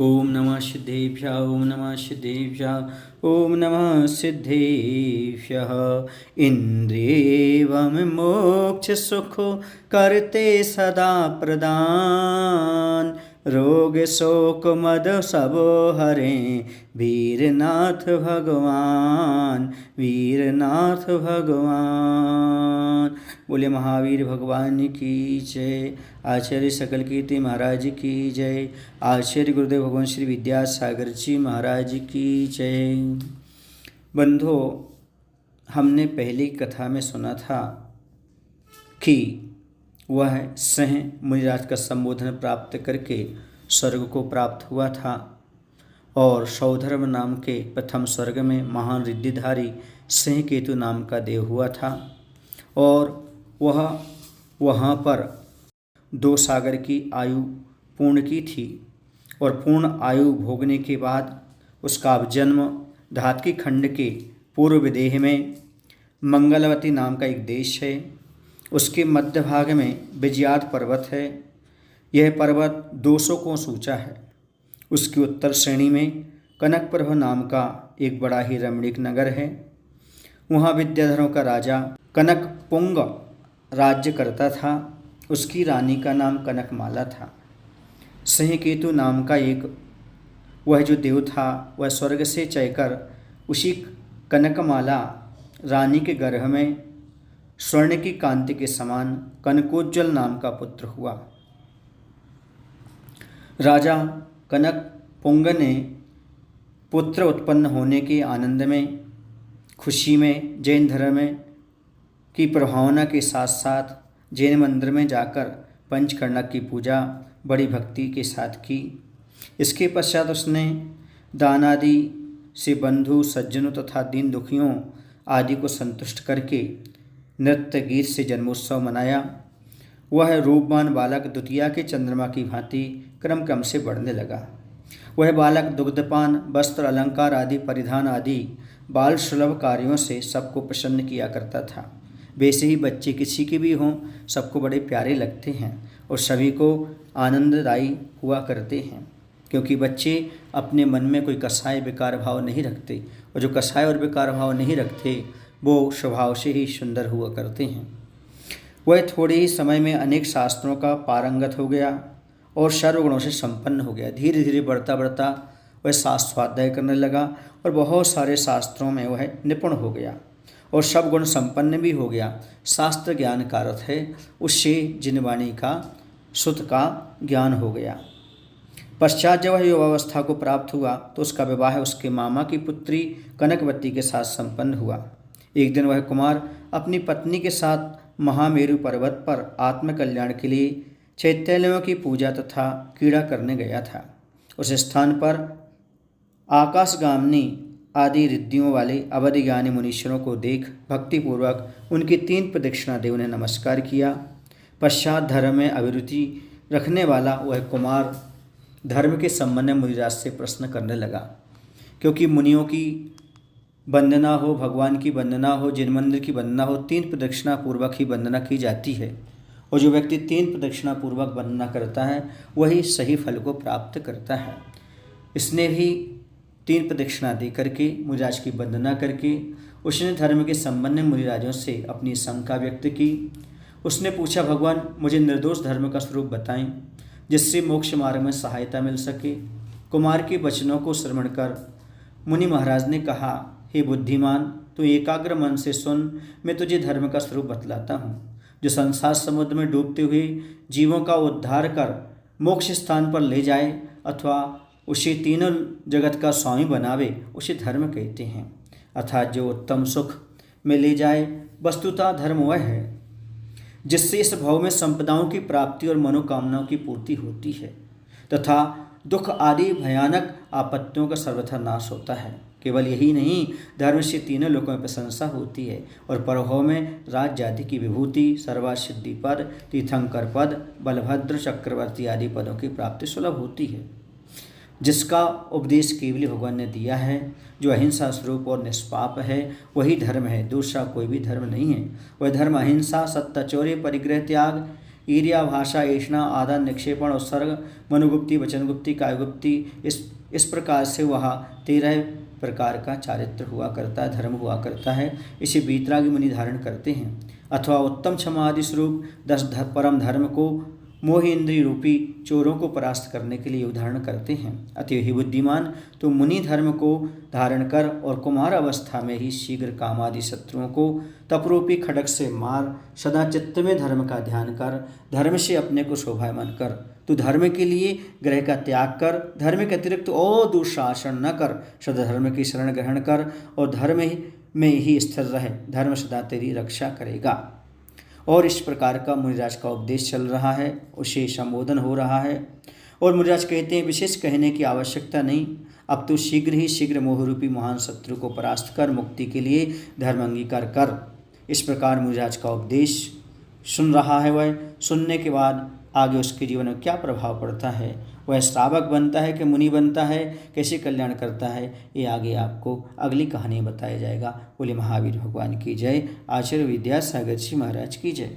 ओम नमः सिद्धेभ्यः ओम नमः सिद्धेभ्यः ओम नमः सिद्धेभ्यः। इंद्रियं मोक्ष सुख करते सदा प्रदान, रोग शोक मद सब हरें वीरनाथ भगवान, वीरनाथ भगवान। बोले महावीर भगवान की जय। आचार्य सकल कीर्ति महाराज की जय। आचार्य गुरुदेव भगवान श्री विद्यासागर जी महाराज की जय। बंधो, हमने पहली कथा में सुना था कि वह सिंह मुनिराज का संबोधन प्राप्त करके स्वर्ग को प्राप्त हुआ था और सौधर्म नाम के प्रथम स्वर्ग में महान रिद्धिधारी सिंह केतु नाम का देव हुआ था और वह वहाँ पर 2 सागर की आयु पूर्ण की थी और पूर्ण आयु भोगने के बाद उसका जन्म धातकी खंड के पूर्व विदेह में मंगलवती नाम का एक देश है। उसके मध्य भाग में विजयात पर्वत है। यह पर्वत 200 कोस ऊंचा है। उसकी उत्तर श्रेणी में कनकप्रभ नाम का एक बड़ा ही रमणीक नगर है। वहाँ विद्याधरों का राजा कनकपुंग राज्य करता था। उसकी रानी का नाम कनकमाला था। सिंह केतु नाम का एक वह जो देव था वह स्वर्ग से चढ़कर उसी कनकमाला रानी के गर्भ में स्वर्ण की कांति के समान कनकोज्ज्वल नाम का पुत्र हुआ। राजा कनकपुंग ने पुत्र उत्पन्न होने के आनंद में, खुशी में जैन धर्म की प्रभावना के साथ साथ जैन मंदिर में जाकर पंचकर्णक की पूजा बड़ी भक्ति के साथ की। इसके पश्चात उसने दान आदि से बंधु सज्जनों तथा दीन दुखियों आदि को संतुष्ट करके नृत्य गीत से जन्मोत्सव मनाया। वह रूपवान बालक द्वितीया के चंद्रमा की भांति क्रम क्रम से बढ़ने लगा। वह बालक दुग्धपान, वस्त्र, अलंकार आदि परिधान आदि बाल सुलभ कार्यों से सबको प्रसन्न किया करता था। वैसे ही बच्चे किसी के भी हों सबको बड़े प्यारे लगते हैं और सभी को आनंददायी हुआ करते हैं, क्योंकि बच्चे अपने मन में कोई कसाय विकार भाव नहीं रखते और जो कसाय और विकार भाव नहीं रखते वो स्वभाव से ही सुंदर हुआ करते हैं। वह थोड़े ही समय में अनेक शास्त्रों का पारंगत हो गया और सर्वगुणों से संपन्न हो गया। धीरे धीरे बढ़ता बढ़ता वह शास्त्र स्वाध्याय करने लगा और बहुत सारे शास्त्रों में वह निपुण हो गया और सब गुण संपन्न भी हो गया। शास्त्र ज्ञान का अर्थ है उससे जिनवाणी का सुत का ज्ञान हो गया। पश्चात जब वह युवावस्था को प्राप्त हुआ तो उसका विवाह उसके मामा की पुत्री कनकवती के साथ संपन्न हुआ। एक दिन वह कुमार अपनी पत्नी के साथ महामेरु पर्वत पर आत्मकल्याण के लिए चैत्यलयों की पूजा तथा क्रीड़ा करने गया था। उस स्थान पर आकाशगामिनी आदि रिद्धियों वाले अवधि ज्ञानी मुनीश्वरों को देख भक्तिपूर्वक उनकी 3 प्रदक्षिणा दे उन्हें नमस्कार किया। पश्चात धर्म में अभिरुचि रखने वाला वह कुमार धर्म के संबंध में मुनिराज से प्रश्न करने लगा, क्योंकि मुनियों की वंदना हो, भगवान की वंदना हो, जिन मंदिर की वंदना हो, 3 प्रदक्षिणा पूर्वक ही वंदना की जाती है और जो व्यक्ति 3 प्रदक्षिणा पूर्वक वंदना करता है वही सही फल को प्राप्त करता है। इसने भी 3 प्रदक्षिणा दे करके मुनिराज की वंदना करके उसने धर्म के संबंध में मुनिराजों से अपनी शंका व्यक्त की। उसने पूछा, भगवान मुझे निर्दोष धर्म का स्वरूप बताएं जिससे मोक्ष मार्ग में सहायता मिल सके। कुमार के वचनों को श्रवण कर मुनि महाराज ने कहा, हे बुद्धिमान, तू एकाग्र मन से सुन, मैं तुझे धर्म का स्वरूप बतलाता हूँ। जो संसार समुद्र में डूबते हुए जीवों का उद्धार कर मोक्ष स्थान पर ले जाए अथवा उसे तीनों जगत का स्वामी बनावे उसे धर्म कहते हैं। अर्थात जो उत्तम सुख में ले जाए वस्तुतः धर्म वह है जिससे इस भाव में संपदाओं की प्राप्ति और मनोकामनाओं की पूर्ति होती है तथा दुख आदि भयानक आपत्तियों का सर्वथा नाश होता है। केवल यही नहीं, धर्म से तीनों लोकों में प्रशंसा होती है और परभव में राज्य आदि की विभूति, सर्वासिद्धि पद, तीर्थंकर पद, बलभद्र चक्रवर्ती आदि पदों की प्राप्ति सुलभ होती है। जिसका उपदेश केवल भगवान ने दिया है, जो अहिंसा स्वरूप और निष्पाप है, वही धर्म है, दूसरा कोई भी धर्म नहीं है। वह धर्म अहिंसा, सत्य, चौर्य, परिग्रह, त्याग, ईर्या, भाषा, ऐषणा, आदान, निक्षेपण, उत्सर्ग, मनुगुप्ति, वचनगुप्ति, कायगुप्ति, इस प्रकार से वह 13 प्रकार का चारित्र हुआ करता है, धर्म हुआ करता है। इसे वीतरागी मुनि धारण करते हैं। अथवा उत्तम क्षमा आदि स्वरूप 10 परम धर्म को मोह इंद्रिय रूपी चोरों को परास्त करने के लिए उदाहरण करते हैं। अतः ही बुद्धिमान तो मुनि धर्म को धारण कर और कुमार अवस्था में ही शीघ्र कामादि शत्रुओं को तपरूपी खड्ग से मार, सदा चित्त में धर्म का ध्यान कर, धर्म से अपने को शोभायमान कर। तू धर्म के लिए ग्रह का त्याग कर, धर्म के अतिरिक्त और दूसरा आचरण न कर, सदा धर्म की शरण ग्रहण कर और धर्म में ही स्थिर रहे, धर्म सदा तेरी रक्षा करेगा। और इस प्रकार का मुनिराज का उपदेश चल रहा है, उसे संबोधन हो रहा है। और मुनिराज कहते हैं विशेष कहने की आवश्यकता नहीं, अब तो शीघ्र ही शीघ्र मोहरूपी महान शत्रु को परास्त कर मुक्ति के लिए धर्म अंगीकार कर। इस प्रकार मुनिराज का उपदेश सुन रहा है। वह सुनने के बाद आगे उसके जीवन में क्या प्रभाव पड़ता है, वह श्रावक बनता है कि मुनि बनता है, कैसे कल्याण करता है, ये आगे आपको अगली कहानी बताया जाएगा। बोले महावीर भगवान की जय। आचार्य विद्यासागर जी महाराज की जय।